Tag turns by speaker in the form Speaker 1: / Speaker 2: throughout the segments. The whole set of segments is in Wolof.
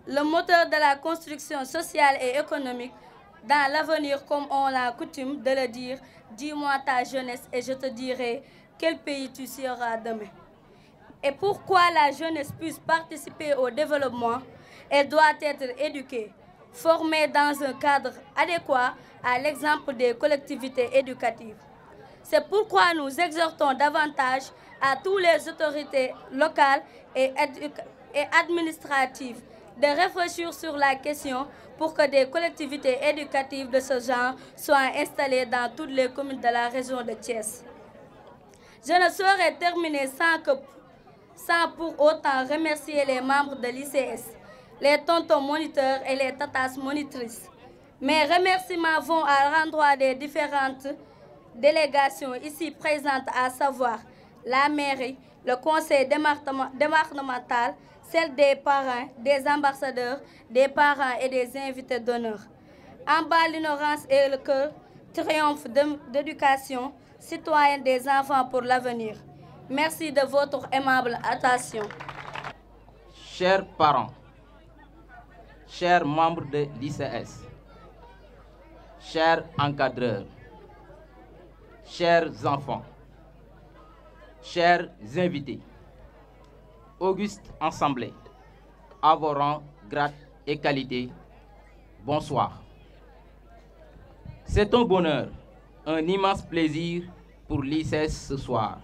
Speaker 1: le moteur de la construction sociale et économique dans l'avenir, comme on a coutume de le dire. Dis-moi ta jeunesse et je te dirai quel pays tu seras demain. Et pourquoi la jeunesse puisse participer au développement, elle doit être éduquée, formée dans un cadre adéquat à l'exemple des collectivités éducatives. C'est pourquoi nous exhortons davantage à toutes les autorités locales et administratives de réfléchir sur la question pour que des collectivités éducatives de ce genre soient installées dans toutes les communes de la région de Thiès. Je ne saurais terminer sans pour autant remercier les membres de l'ICS, les tontons moniteurs et les tatas monitrices. Mes remerciements vont à l'endroit des différentes délégations ici présentes, à savoir la mairie, le conseil départemental, celle des parrains, des ambassadeurs, des parents et des invités d'honneur. En bas, l'ignorance et le cœur, triomphe d'éducation citoyenne des enfants pour l'avenir. Merci de votre aimable attention.
Speaker 2: Chers parents, chers membres de l'ICS, chers encadreurs, chers enfants, chers invités, Auguste Assemblée, à vos rangs, grades et qualités, bonsoir. C'est un bonheur, un immense plaisir pour l'ICS ce soir,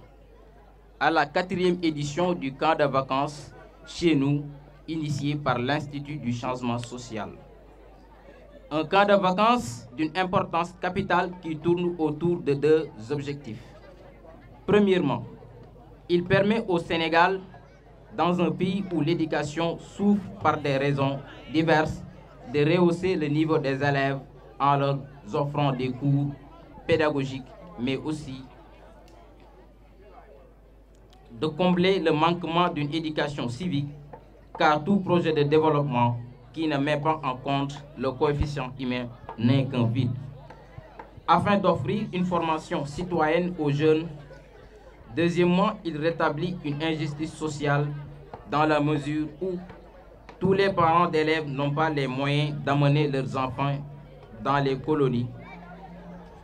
Speaker 2: à la 4e édition du camp de vacances chez nous, initié par l'Institut du changement social. Un camp de vacances d'une importance capitale qui tourne autour de 2 objectifs. Premièrement, il permet au Sénégal, dans un pays où l'éducation souffre par des raisons diverses, de rehausser le niveau des élèves en leur offrant des cours pédagogiques, mais aussi de combler le manquement d'une éducation civique, car tout projet de développement qui ne met pas en compte le coefficient humain n'est qu'un vide. Afin d'offrir une formation citoyenne aux jeunes, deuxièmement, il rétablit une injustice sociale dans la mesure où tous les parents d'élèves n'ont pas les moyens d'amener leurs enfants dans les colonies.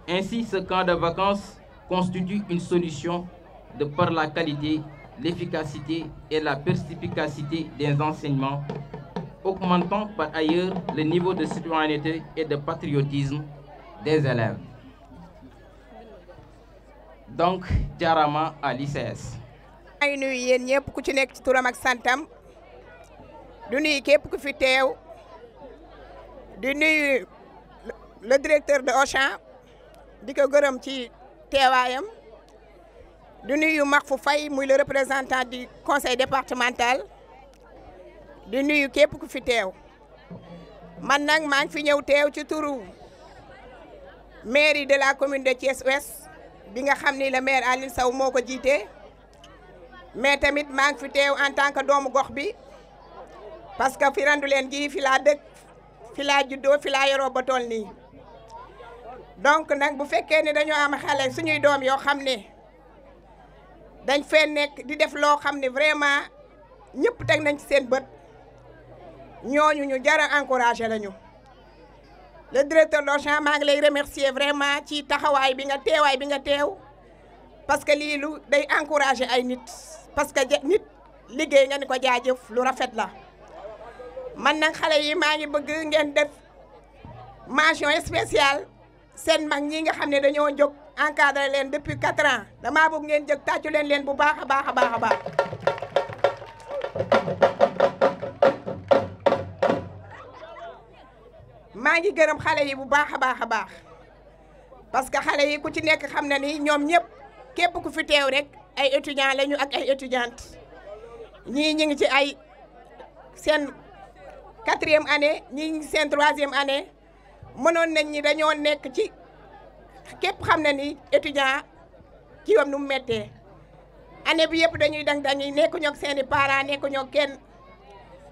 Speaker 2: Ainsi, ce camp de vacances constitue une solution de par la qualité, l'efficacité et la perspicacité des enseignements, augmentant par ailleurs le niveau de citoyenneté et de patriotisme des élèves. Donc, jarama à l'ICS.
Speaker 3: maa ngi nuyu yéen ñëpp ku ci nekk ci turam ak santam du nuyu képp ku fi teew di nuyu le directeur de Auchan di ko gërëm ci teewaayam di nuyu Mahfou Faye muy le représentant du conseil départemental di nuyu képp ku fi teew man nag maa ngi fi ñëw teew ci turu mairie de la commune de Thiès Ouest bi nga xam ni le maire Aline Sow moo ko jiite. Mais tamit maa ngi fi teew en tant que doomu gox bi parce que fi Randoulène gi fi laa dëkk fi laa juddoo fi laa yoroo ba toll nii donc nag bu fekkee ne dañoo am xale suñuy doom yoo xam ne dañ fee nekk di def loo xam ne vraiment ñëpp teg nañ ci seen bët ñooñu ñu jar a encouragé lañu. Le directeur d'Auchan maa ngi lay remercier vraiment ci taxawaay bi nga teewaay bi nga teew parce que lii lu day encouragé ay nit. parce que nit liggéey nga ni ko jaajëf lu rafet la man nag xale yi maa ngi bëgg ngeen def mention spéciale seen mag ñi nga xam ne dañoo jóg encadré leen depuis 4 ans damaa bëgg ngeen jóg tàccu leen bu baax a baax a baax a baax. maa ngi gërëm xale yi bu baax a baax a baax parce que xale yi ku ci nekk xam na ni ñoom ñëpp képp ku fi teew rek. ay étudiants lañu ak ay étudiantes ñii ñu ngi ci ay seen 4e année ñii ngi seen 3e année mënoon nañ ñi dañoo nekk ci képp xam na ni étudiant ci yoon nu mu méttee année bi yëpp dañuy dañuy nekkuñu ak seen i parents nekkuñu ak kenn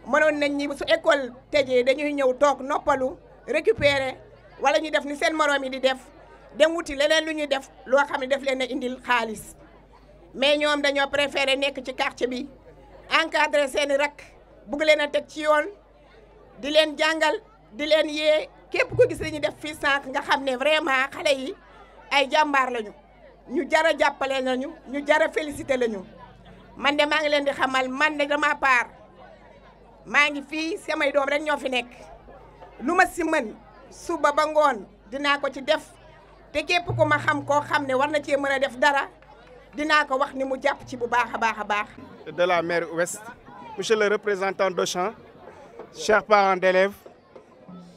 Speaker 3: mënoon nañ ñi su école tëjee dañuy ñëw toog noppalu récupérer wala ñu def ni seen moroom yi di def dem wuti leneen lu ñuy def loo xam ne def leen a indil xaalis. mais ñoom dañoo préféré nekk ci quartier bi encadré seeni rak bugg leen a teg ci yoon di leen jàngal di leen yee képp ko gis li ñu def fii sànq nga xam ne vraiment xale yi ay jàmbaar lañu ñu jar a jàppale lañu ñu jar a félicité lañu man de maa ngi leen di xamal man de dama part maa ngi fii samay doom rek ñoo fi nekk lu ma si mën suba ba ngoon dinaa ko ci def te képp ku ma xam koo xam ne war na cee mën a def dara dinaa ko wax ni mu jàpp ci bu baax a baax a baax.
Speaker 4: De la mer Ouest, monsieur le représentant d'Auchan, chers parents d'élèves,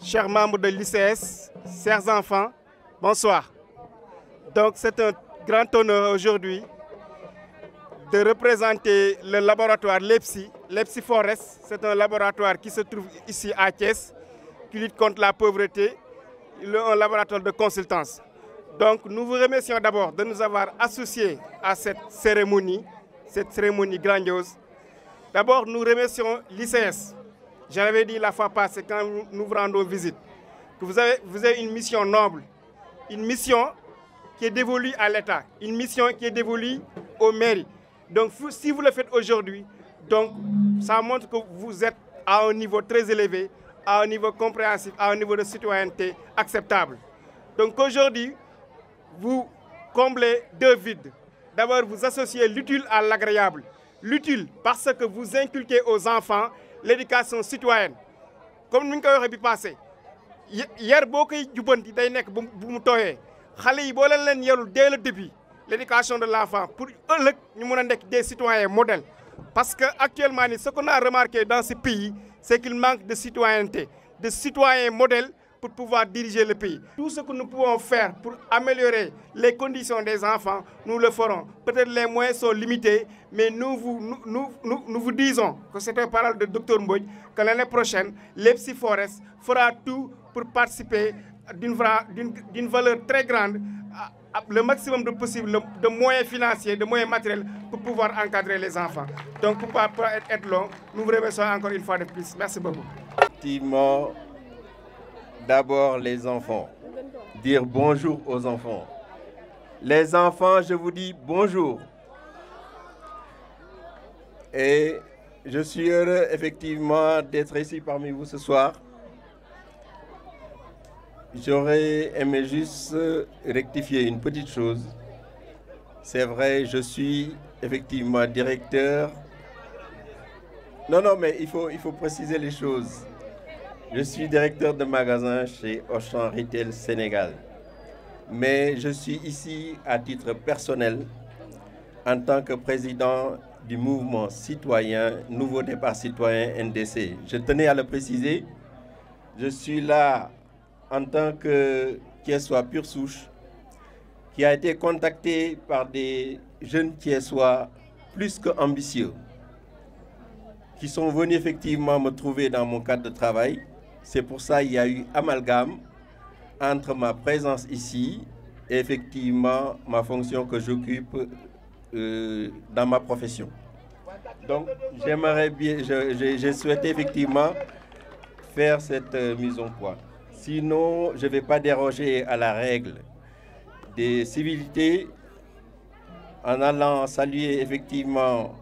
Speaker 4: chers membres de l'ICS, chers enfants, bonsoir. Donc c'est un grand honneur aujourd'hui de représenter le laboratoire l'EPSI Forest. C'est un laboratoire qui se trouve ici à Thiès, qui lutte contre la pauvreté, un laboratoire de consultance. Donc nous vous remercions d'abord de nous avoir associés à cette cérémonie grandiose. D'abord nous remercions l'ICS. J'avais dit la fois passée quand nous vous rendons visite que vous avez une mission noble, une mission qui est dévolue à l'État, une mission qui est dévolue aux mairies. Donc si vous le faites aujourd'hui, donc ça montre que vous êtes à un niveau très élevé, à un niveau compréhensif, à un niveau de citoyenneté acceptable. Donc aujourd'hui, vous comblez deux vides. D'abord, vous associez l'utile à l'agréable. L'utile parce que vous inculquez aux enfants l'éducation citoyenne. Comme nous l'avons dit passé, hier beaucoup jubanti day nek bu mu toyé. Xalé yi bo leen yarul dès le début l'éducation de l'enfant pour eux ñu mëna nek des citoyens modèles. Parce que actuellement ce qu'on a remarqué dans ce pays, c'est qu'il manque de citoyenneté, de citoyens modèles pour pouvoir diriger le pays. Tout ce que nous pouvons faire pour améliorer les conditions des enfants, nous le ferons. Peut-être les moyens sont limités, mais nous vous disons que c'est une parole de Dr Mbodj, que l'année prochaine, l'EPSI Forest fera tout pour participer d'une valeur très grande, le maximum de possible, de moyens financiers, de moyens matériels pour pouvoir encadrer les enfants. Donc pour être long, nous vous remercions encore une fois de plus. Merci beaucoup.
Speaker 5: Effectivement, d'abord les enfants, dire bonjour aux enfants. Les enfants, je vous dis bonjour. Et je suis heureux effectivement d'être ici parmi vous ce soir. J'aurais aimé juste rectifier une petite chose. C'est vrai, je suis effectivement directeur. Non, mais il faut préciser les choses. Je suis directeur de magasin chez Auchan Retail Sénégal. Mais je suis ici à titre personnel en tant que président du mouvement citoyen, Nouveau Départ Citoyen NDC. Je tenais à le préciser. Je suis là en tant que Thiessois pure souche, qui a été contacté par des jeunes Thiessois plus qu'ambitieux, qui sont venus effectivement me trouver dans mon cadre de travail. C'est pour ça qu'il y a eu amalgame entre ma présence ici et effectivement ma fonction que j'occupe dans ma profession. Donc j'aimerais bien, j'ai souhaité effectivement faire cette mise au point. Sinon, je ne vais pas déroger à la règle des civilités en allant saluer effectivement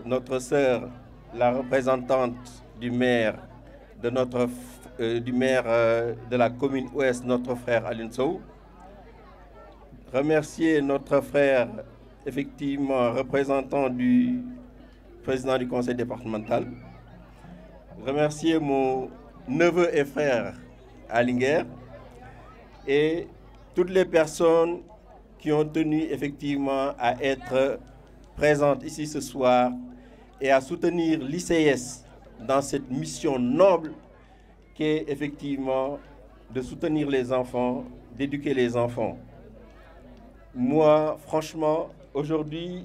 Speaker 5: notre sœur, la représentante du maire de la commune Ouest, notre frère Alioune Sow. Remercier notre frère, effectivement, représentant du président du conseil départemental. Remercier mon neveu et frère Alinger et toutes les personnes qui ont tenu effectivement à être présentes ici ce soir et à soutenir l'ICS dans cette mission noble qui est effectivement de soutenir les enfants, d'éduquer les enfants. Moi, franchement, aujourd'hui,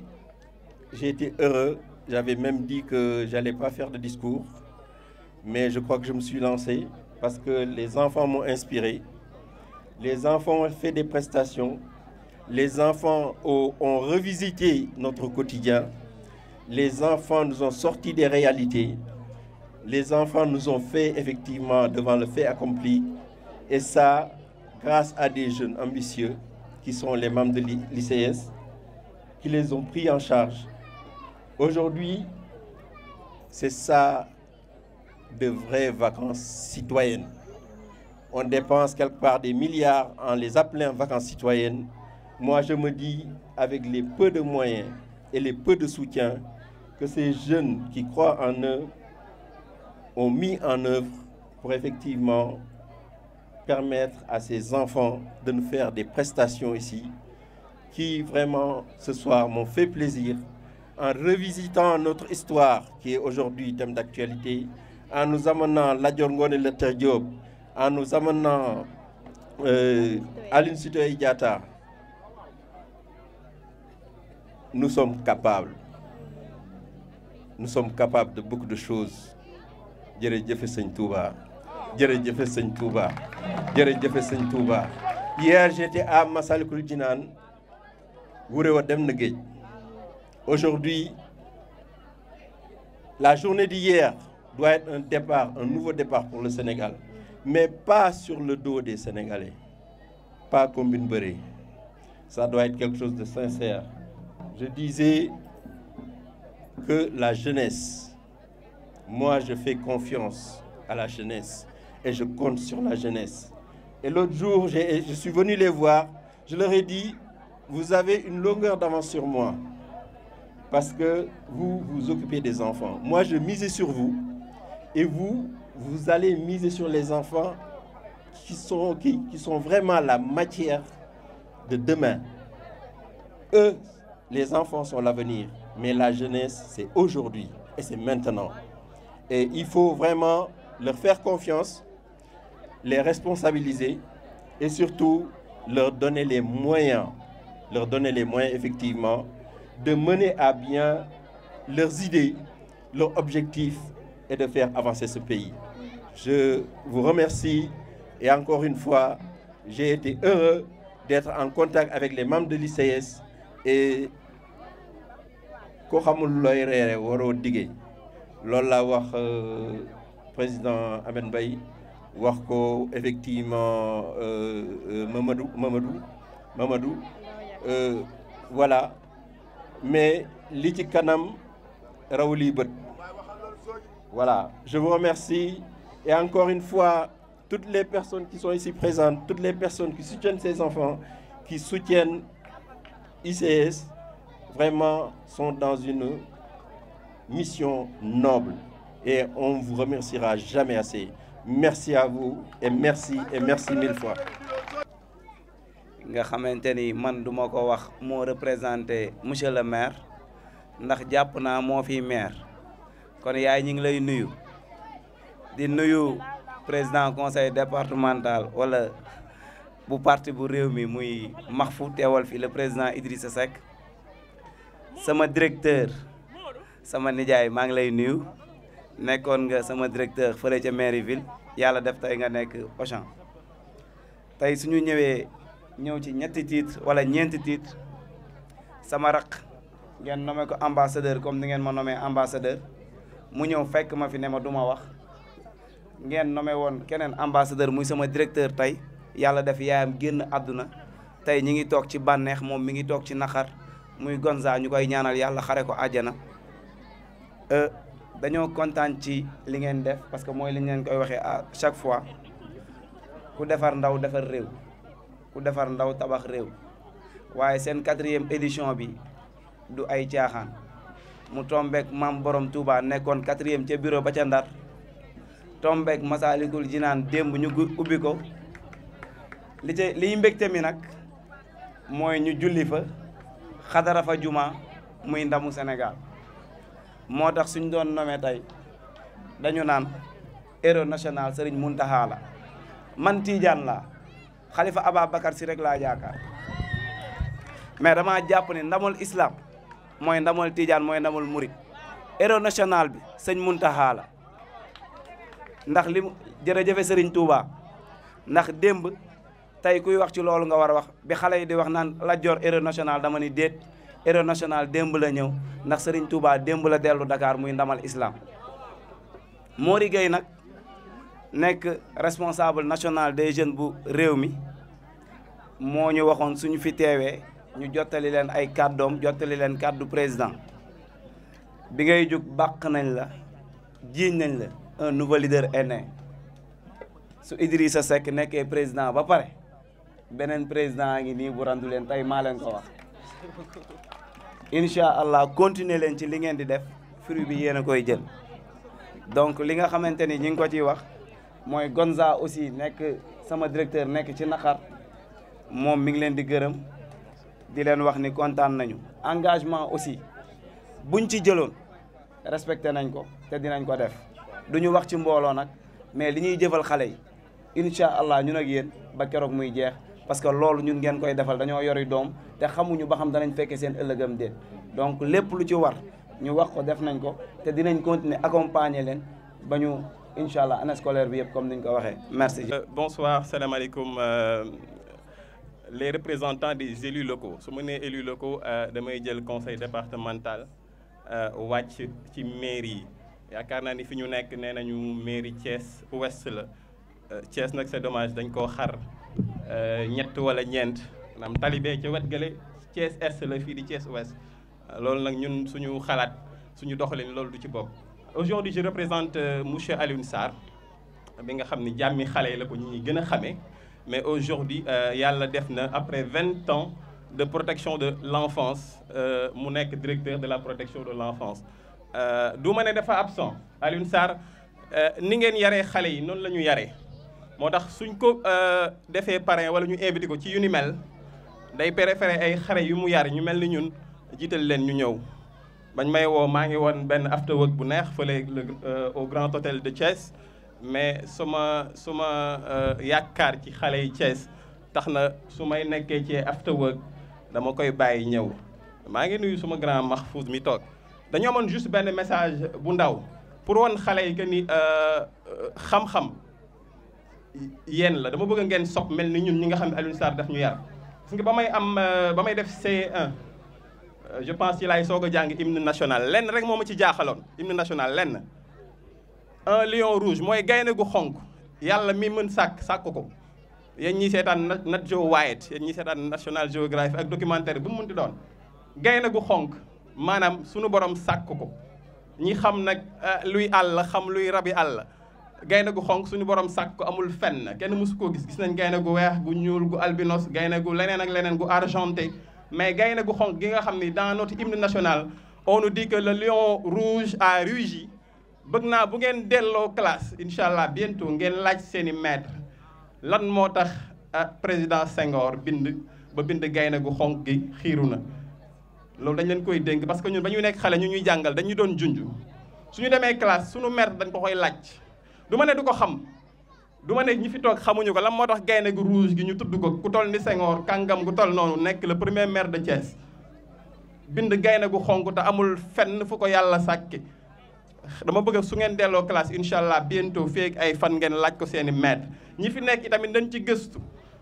Speaker 5: j'ai été heureux. J'avais même dit que je n'allais pas faire de discours, mais je crois que je me suis lancé parce que les enfants m'ont inspiré. Les enfants ont fait des prestations. Les enfants ont revisité notre quotidien. Les enfants nous ont sorti des réalités. Les enfants nous ont fait effectivement devant le fait accompli. Et ça, grâce à des jeunes ambitieux qui sont les membres de l'ICS, qui les ont pris en charge. Aujourd'hui, c'est ça de vraies vacances citoyennes. On dépense quelque part des milliards en les appelant vacances citoyennes. Moi, je me dis, avec les peu de moyens et les peu de soutien que ces jeunes qui croient en eux ont mis en œuvre pour effectivement permettre à ces enfants de nous faire des prestations ici qui vraiment ce soir m'ont fait plaisir en revisitant notre histoire qui est aujourd'hui thème d'actualité, en nous amenant Lat-Dior Ngoné Latyr Diop, en nous amenant Aline Sitoé Diatta. Nous sommes capables de beaucoup de choses. Jërëjëf Sëñ Touba. Jërëjëf Sëñ Touba. Jërëjëf Sëñ Touba. Hier, j'étais à Massalikul Jinaan. Wurewa dem na géej. Aujourd'hui, la journée d'hier doit être un nouveau départ pour le Sénégal, mais pas sur le dos des Sénégalais. Pas comme une beurrée. Ça doit être quelque chose de sincère. Je disais que la jeunesse, moi je fais confiance à la jeunesse et je compte sur la jeunesse. Et l'autre jour, je suis venu les voir, je leur ai dit, vous avez une longueur d'avance sur moi parce que vous vous occupez des enfants. Moi, je misais sur vous et vous allez miser sur les enfants qui sont vraiment la matière de demain. Eux, les enfants sont l'avenir, mais la jeunesse, c'est aujourd'hui et c'est maintenant. Et il faut vraiment leur faire confiance, les responsabiliser et surtout leur donner les moyens effectivement de mener à bien leurs idées, leurs objectifs et de faire avancer ce pays. Je vous remercie et encore une fois, j'ai été heureux d'être en contact avec les membres de l'ICS et ko xamul looy reere waroo dige loolu laa wax président Ahmed Mbaye wax ko effectivement Mamadou voilà mais li ci kanam raw lii bët. Voilà, je vous remercie et encore une fois toutes les personnes qui sont ici présentes, toutes les personnes qui soutiennent ces enfants, qui soutiennent ICS, vraiment sont dans une mission noble et on ne vous remerciera jamais assez. Merci à vous et merci mille fois.
Speaker 6: nga xamante ni man duma ko wax moo représenté monsieur le maire ndax jàpp naa moo fi maire kon yaay ñi ngi lay nuyu di nuyu président conseil départemental wala bu parti bu réew mi muy Mahfou teewal fi le président Idrissa Seck sama directeur sama nijaay maa ngi lay nuyu nekkoon nga sama directeur fële ca mairie ville yàlla def tey nga nekk Auchan tey suñu ñëw ci ñetti titre wala ñeenti titre sama raq ngeen nommé ko ambassadeur comme ni ngeen ma nommé ambassadeur mu ñëw fekk ma fi ne ma duma wax ngeen nommé woon keneen ambassadeur muy sama directeur tey yàlla def yaayam génn àdduna tey ñi ngi toog ci bànneex moom mi ngi toog ci naqar muy Gonza ñu koy ñaanal yàlla xare ko àjjana dañoo kontaan ci li ngeen def parce que mooy li ngeen koy waxee à chaque fois ku defar ndaw defar réew ku defar ndaw tabax réew waaye seen 4e édition bi du ay caaxaan mu tombeek maam borom Touba nekkoon 4e ca bureau ba ca Ndar tombeek Massalikul Jinaan démb ñu ubbi ko liy mbégte mi nag mooy ñu julli fa xadara fa juma muy ndamu Sénégal moo tax suñ doon nommé tey dañu naan héros national Serigne Mountakha la man Tidiane la Khalifa Ababacar Sy rek laa yaakaar mais dama jàpp ne ndamul islam mooy ndamul Tidiane mooy ndamul Murid héros national bi sëñ Mountakha la ndax li jërëjëfe Serigne Touba ndax démb tey kuy wax ci loolu nga war a wax bi xale yi di wax naan Lat-Dior héros national dama ni déet héros national démb la ñëw ndax Serigne Touba démb la dellu Dakar muy ndamal islam Mori Gueye nag nekk responsable national des jeunes bu réew mi moo ñu waxoon suñu fi teewee ñu jottali leen ay kàddoom jottali leen kàddu président bi ngay jóg bàq nañ la jiiñ nañ la un nouveau leader est né su Idrissa Seck nekkee président ba pare beneen président ngi nii bu randu leen tey maa leen ko wax incha allah continuer leen ci li ngeen di def fruit bi yéen a koy jël donc li nga xamante ni ñi ngi ko ciy wax mooy Gonza aussi nekk sama directeur nekk ci naqar moom mi ngi leen di gërëm di leen wax ni kontaan nañu engagement aussi buñ ci jëloon respecté nañ ko te dinañ ko def duñu wax ci mbooloo nag mais li ñuy jëfal xale yi incha allah ñun ak yéen ba keroog muy jeex parce que loolu ñun ngeen koy defal dañoo yori doom te xamuñu ba xam danañ fekkee seen ëllëgam déet donc lépp lu ci war ñu wax ko def nañ ko te dinañ continuer accompagner leen ba ñu incha allah année scolaire bi yëpp comme niñ ko waxee merci.
Speaker 7: Bonsoir, salam alaikum. Les représentants des élus locaux su ma nee élus locaux damay jël conseil départemental wàcc ci mairie yi yaakaar naa ni fi ñu nekk nee nañu mairie Thiès Ouest la Thiès nag c'est dommage dañ koo xar ñett wala ñeent maanaam talibé ca wet gële Thiès Est la fii di Thiès Ouest loolu nag ñun suñu xalaat suñu doxalin loolu du ci bokk. Aujourd'hui je représente monsieur Alioune Sarr bi nga xam ni jàmmi xale yi la ko ñi gën a xamee mais aujourd'hui yàlla def na après 20 ans de protection de l'enfance mu nekk directeur de la protection de l'enfance du ma ne dafa absent Alioune Sarr ni ngeen yaree xale yi noonu la ñu yaree moo tax suñ ko defee parrain wala ñu invité ko ci yu ni mel day préféré ay xale yu mu yar ñu mel ni ñun jiital leen ñu ñëw bañ may woo maa ngi woon benn after work bu neex fële au Grand Hôtel de Thiès mais suma yaakaar ci xale yi Thiès tax na su may nekkee ci after work dama koy bàyyi ñëw maa ngi nuyu suma grand Mahfouz mi toog dañu amoon juste benn message bu ndaw pour wan xale yi que ni xam-xam yéen la dama bëgg ngeen sopp mel ni ñun ñi nga xam ne Alioune Sarr daf ñu yar parce que ba may def C1 je pense ci laay soog a jàng hymne national lenn rek moo ma ci jaaxaloon hymne national lenn un lion rouge mooy gaynde gu xonk yàlla mi mën sàkk ko yéen ñi seetaan Nat Geo Wild yéen ñi seetaan National Geographic ak documentaire bu mu munti doon gaynde gu xonk maanaam sunu borom sàkk ko ñi xam nag luy àll xam luy rabi àll gaynde gu xonk suñu borom sàkk ko amul fenn kenn mësu koo gis nañ gaynde gu weex gu ñuul gu albinos gaynde gu leneen ak leneen gu argenté mais gaynde gu xonk gi nga xam ni dans notre hymne national on nous dit que le lion rouge a rugi bëgg naa bu ngeen delloo classe incha allah bientôt ngeen laaj seeni maître lan moo tax président Senghor bind gaynde gu xonk gi xiiru na loolu dañ leen koy dénk parce que ñun ba ñu nekk xale ñu ñuy jàngal dañu doon junj suñu demee classe suñu maître dañ ko koy laaj du ma ne du ko xam du ma ne ñi fi toog xamuñu ko lan moo tax gaynde gu rouge gi ñu tudd ko ku toll ni Senghor kàngam gu toll noonu nekk le premier maire de Thiès bind gaynde gu xonk te amul fenn fu ko yàlla sàkke dama bëgg su ngeen delloo classe incha allah bientôt feeg ay fan ngeen laaj ko seeni maître ñi fi nekk itamit dañ ci gëstu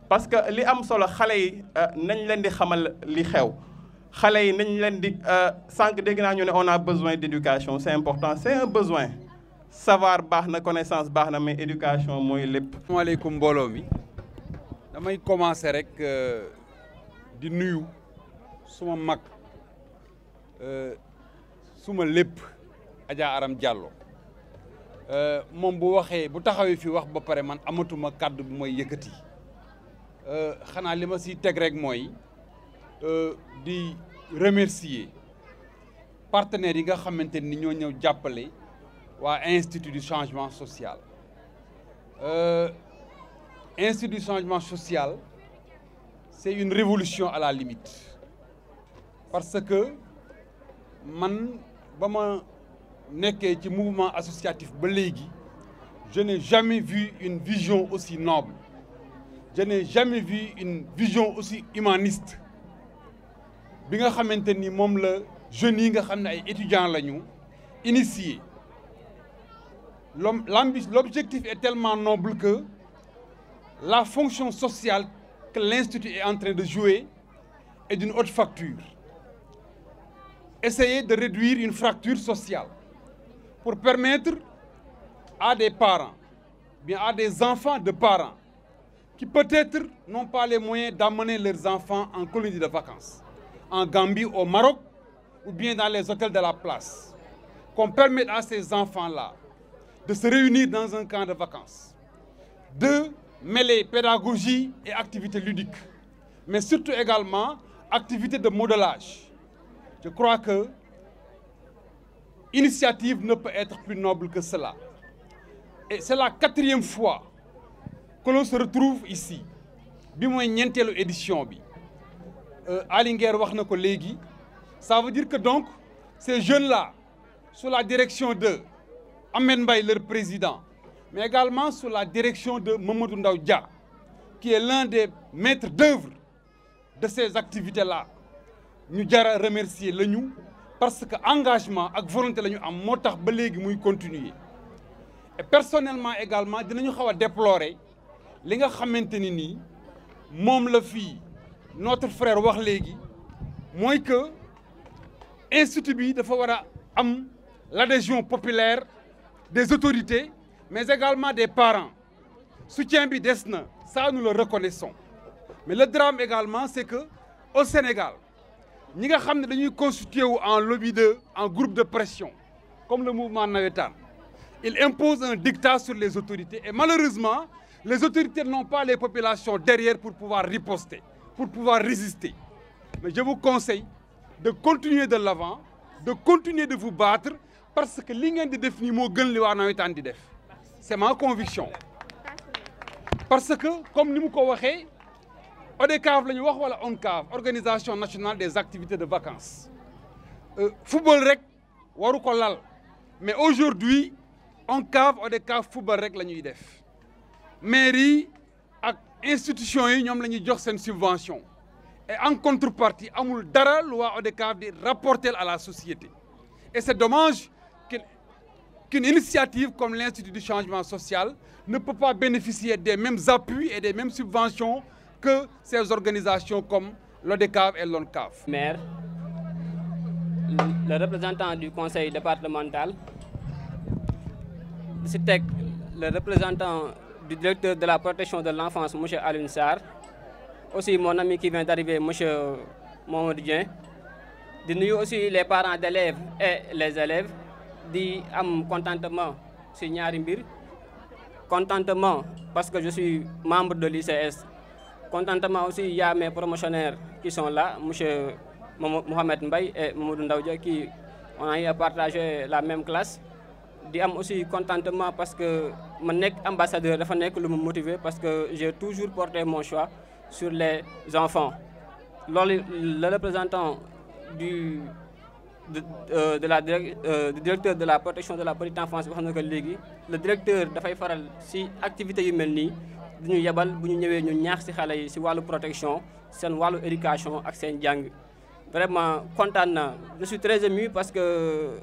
Speaker 7: parce que li am solo xale yi nañ leen di xamal li xew xale yi nañ leen di sànq dégg naa ñu ne on a besoin d'éducation c'est important c'est un besoin savoir baax na connaissance baax na mais éducation mooy lépp.
Speaker 8: asalaamaaleykum mbooloo mi damay commencer rek di nuyu suma mag suma lépp Adja Aram Diallo moom bu waxee bu taxawee fi wax ba pare man amatuma kàddu bu may yëkkati xanaa li ma siy teg rek mooy di remercier partenaires yi nga xamante ni ñoo ñëw jàppale waa Institut du changement social Institut du changement social c'est une révolution à la limite parce que man ba ma nekkee ci mouvement associatif ba léegi je n'ai jamais vu une vision aussi noble je n'ai jamais vu une vision aussi humaniste bi nga xamante ni moom la jeunes yi nga xam ne ay étudiants lañu initié l'objectif est tellement noble que la fonction sociale que l'Institut est en train de jouer est d'une haute facture. Essayer de réduire une fracture sociale pour permettre à des parents, bien à des enfants de parents, qui peut-être n'ont pas les moyens d'amener leurs enfants en colonie de vacances, en Gambie, au Maroc, ou bien dans les hôtels de la place, qu'on permette à ces enfants-là de se réunir dans un camp de vacances, de mêler pédagogie et activités ludiques, mais surtout également activités de modelage. Je crois que l'initiative ne peut être plus noble que cela. Et c'est la 4e fois que l'on se retrouve ici. Bi mooy ñeenteelu édition bi Ali Nguer wax na ko léegi. Ça veut dire que donc ces jeunes-là, sous la direction de Ahmed Mbaye, leur président, mais également sous la direction de Mamadou Ndaw Dia, qui est l'un des maîtres d'œuvre de ces activités-là, ñu jara remercier la ñu parce que engagement ak volonté la ñu am moo tax ba léegi muy continuer. Et personnellement également dinañu xaw a déplorer li nga xamante ni nii moom la fii notre frère wax léegi mooy que institut bi dafa war a am l'adhésion populaire des autorités mais également des parents. Soutien bi des na, ça nous le reconnaissons. Mais le drame également c'est que au Sénégal ñi nga xam ne dañuy constitué wu en lobby en groupe de pression comme le mouvement navétane, il impose un dictat sur les autorités et malheureusement les autorités n'ont pas les populations derrière pour pouvoir riposter, pour pouvoir résister. Mais je vous conseille de continuer de l'avant, de continuer de vous battre parce que li ngeen di def nii moo gën li waa navétane di def. C'est ma conviction. Parce que comme ni mu ko waxee ODCAV la ñu wax wala ONCAV, Organisation nationale des activités de vacances. Football rek waru ko lal mais aujourd'hui ONCAV ODCAV football rek la ñuy def. Mairie ak institution yi ñoom la ñuy jox seen subvention et en contrepartie amul dara lu waa ODCAV di rapporter à la société. Et c'est dommage qu'une initiative comme l'Institut du changement social ne peut pas bénéficier des mêmes appuis et des mêmes subventions que ces organisations comme l'ODCAV et l'ONCAV.
Speaker 9: Maire, le représentant du conseil départemental, le représentant du directeur de la protection de l'enfance, M. Alioune Sarr, aussi mon ami qui vient d'arriver, M. Mamadou Dieng, de nous aussi les parents d'élèves et les élèves, di am contentement ci ñaari mbir, contentement parce que je suis membre de l'ICS, contentement aussi il y a mes promotionnaires qui sont là, M. Mohamed Mbaye et Mamadou Ndaw Dia qui on a eu à partager la même classe. Di am aussi contentement parce que ma nekk ambassadeur dafa nekk lu mu motiver parce que j'ai toujours porté mon choix sur les enfants. Loolu le représentant du directeur de la protection de la petite enfance wax na ko léegi le directeur dafay faral ci activités yu mel nii du ñu yebal bu ñu ñëwee ñu ñaax ci xale yi ci wàllu protection seen wàllu éducation ak seen jàng. Vraiment kontaan na, je suis très ému parce que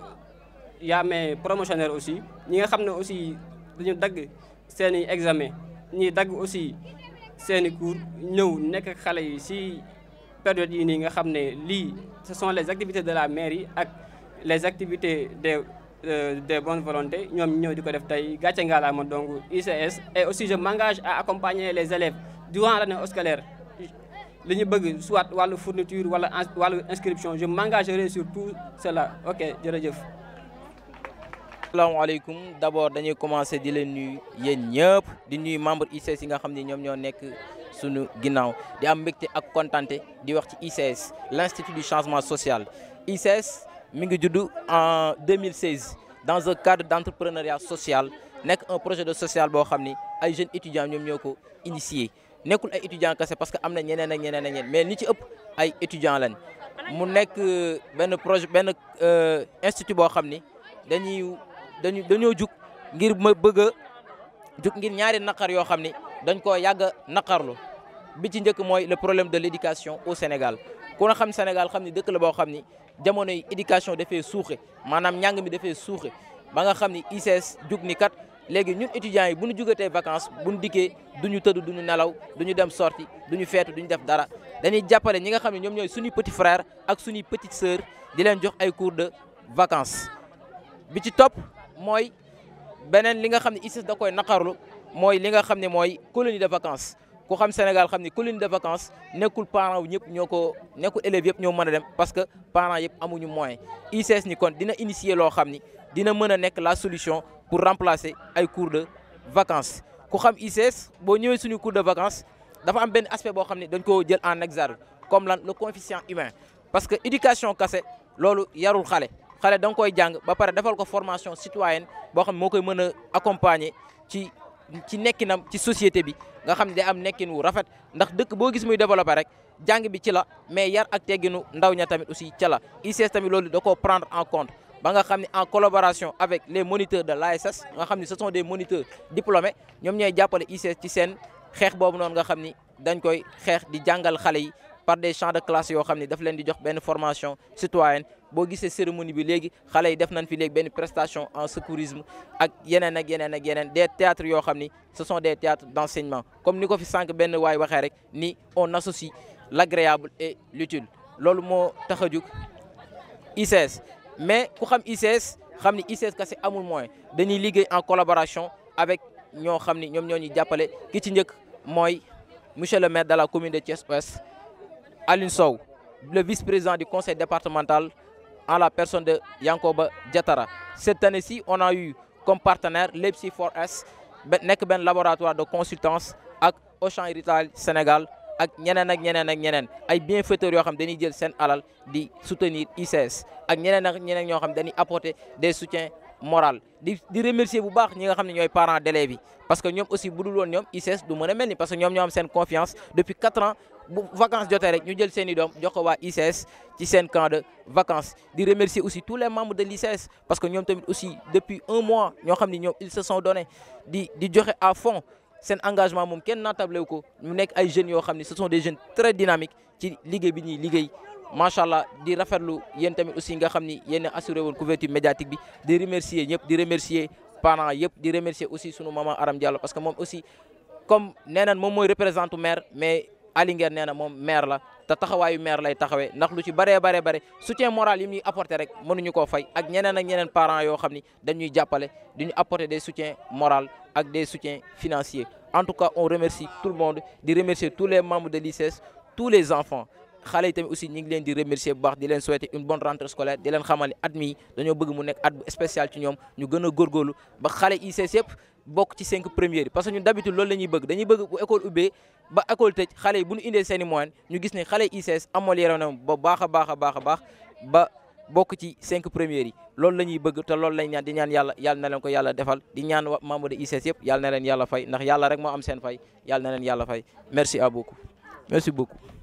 Speaker 9: y a mes promotionnaires aussi ñi nga xam ne aussi dañu dagg seeni examen ñi dagg aussi seeni cours ñëw nekk ak xale yi ci période yi nii nga xam ne lii ce sont les activités de la mairie ak les activités des bonnes volontés ñoom ñëw di ko def tey gàcce ngalaama donc ICS. Et aussi je m'engage à accompagner les élèves durant l'année scolaire li ñu bëgg soit wàllu fourniture wala wàllu inscription je m'engagerai sur tout cela. Ok jërëjëf.
Speaker 2: Asalaamaaleykum, d'abord dañuy commencer di leen nuyu yéen ñëpp di nuyu membre ICS yi nga xam ne ñoom ñoo nekk sunu ginnaaw di am mbégte ak kontante di wax ci ICS l'Institut du changement social. ICS mi ngi judd en 2016 dans un cadre d'entrepreneuriat social nekk un projet de social boo xam ni ay jeunes étudiants ñoom ñoo ko initié nekkul ay étudiants kese parce que am na ñeneen ak ñeneen ak ñeneen mais ni ci ëpp ay étudiants lañ mu nekk benn projet benn institut boo xam ni dañoo jug ngir ma bëgg a jug ngir ñaari naqar yoo xam ni dañ koo yàgg a naqarlu bi ci njëkk mooy le problème de l'éducation au Sénégal ku na xam Sénégal xam ni dëkk la boo xam ni jamono yi éducation dafay suuxe maanaam njàng mi dafay suuxe ba nga xam ni ICS jug ni kat léegi ñun étudiants yi bu ñu jugatee vacances bu ñu dikkee duñu tëdd duñu nelaw duñu dem sortie duñu feetu duñu def dara dañuy jàppale ñi nga xam ne ñoom ñooy suñuy petit frère ak suñuy petite sœur di leen jox ay cours de vacances. bi ci topp mooy beneen li nga xam ne ICS da koy naqarlu mooy li nga xam ne mooy colonie de vacances ku xam Sénégal xam ni colonie de vacances nekkul parents wu ñëpp ñoo ko nekkul élèves yëpp ñoo mën a dem parce que parents yëpp amuñu moyen ICS ni kon dina initier loo xam ni dina mën a nekk la solution pour remplacer ay cours de vacances ku xam ICS boo ñëwee suñu cours de vacances dafa am benn aspect boo xam ne dañ koo jël en exergue comme lan le coefficient humain parce que éducation kase loolu yarul xale da nga koy jàng ba pare defal ko formation citoyenne boo xam ne moo koy mën a accompagner ci nekkinam ci société bi nga xam ne day am nekkin wu rafet ndax dëkk boo gis muy développé rek jàng bi ci la mais yar ak tegginu ndaw ña tamit aussi ca la ICS tamit loolu da koo prendre en compte ba nga xam ne en collaboration avec les moniteurs de l'ASS nga xam ne ce sont des moniteurs diplômés ñoom ñooy jàppale ICS ci seen xeex boobu noonu nga xam ni dañ koy xeex di jàngal xale yi par des champs de classe yoo xam ne daf leen di jox benn formation citoyenne boo gisee cérémonie bi léegi xale yi def nañ fi léegi benn prestation en secourisme ak yeneen ak yeneen ak yeneen des théâtres yoo xam ni ce sont des théâtres d'enseignement comme ni ko fi sànq benn waay waxee rek ni on associe l'agréable et l'utile loolu moo tax a jóg ICS mais ku xam ICS xam ni ICS kese amul moyen dañuy liggéey en collaboration avec ñoo xam ni ñoom ñoo ñuy jàppale ki ci njëkk mooy monsieur le maire de la commune de Thiès-Ouest Alioune Sow, le vice-président du conseil départemental en la personne de Yankoba Diatara. Cette année-ci, on a eu comme partenaire Leipzig 4S, nekk benn laboratoire de consultance ak Auchan Retail Sénégal ak ñeneen ay bienfaiteurs yoo xam dañuy jël seen alal di soutenir ICS ak ñeneen ñoo xam dañuy apporter des soutiens moraux di remercier bu baax ñi nga xam ne ñooy parents d'élèves yi parce que ñoom aussi bu dul woon ñoom ICS du mën a mel ni parce que ñoom ñoo am seen confiance depuis 4 ans bu vacances jotee rek ñu jël seen i doom jox ko waa ICS ci seen camp de vacances di remercier aussi tous les membres de l'ICS parce que ñoom tamit aussi depuis 1 mois ñoo xam ne ñoom ils se sont donnés di joxe à fond seen engagement moom kenn naatable wu ko ñu nekk ay jeunes yoo xam ne ce sont des jeunes très dynamiques ci liggéey bi ñuy liggéey macha allah di rafetlu yéen tamit aussi nga xam ni yéen a assuré woon couverture médiatique bi di remercier ñëpp di remercier parents yëpp di remercier aussi sunu maman Aram Diallo parce que moom aussi comme nee nañ moom mooy représente maire mais Alinguer nee na moom maire la te taxawaayu maire lay taxawee ndax lu ci bare soutien moral yi ñuy apporter rek mënuñu koo fay ak ñeneen parents yoo xam ni dañuy jàppale di ñu apporter des soutiens moraux ak des soutiens financiers en tout cas on remercie tout le monde di remercier tous les membres de l'ICS tous les enfants xale yi tamit aussi ñu ngi leen di remercier bu baax di leen souhaiter une bonne rentrée scolaire di leen xamal ni at mi dañoo bëgg mu nekk at bu spécial ci ñoom ñu gën a góorgóorlu ba xale ICS yëpp bokk ci 5 premières yi parce que ñun d'habitude loolu la ñuy bëgg dañuy bëgg bu école ubbee ba école tëj xale yi bu ñu indee seen i moyens ñu gis ne xale ICS amélioré na ba baax a baax ba bokk ci 5 premières yi loolu la ñuy bëgg te loolu lañ ñaan di ñaan yàlla na leen ko yàlla defal di ñaan membre de ICS yëpp yàlla na leen yàlla fay ndax yàlla rek moo am seen fay yàlla na leen yàlla fay merci beaucoup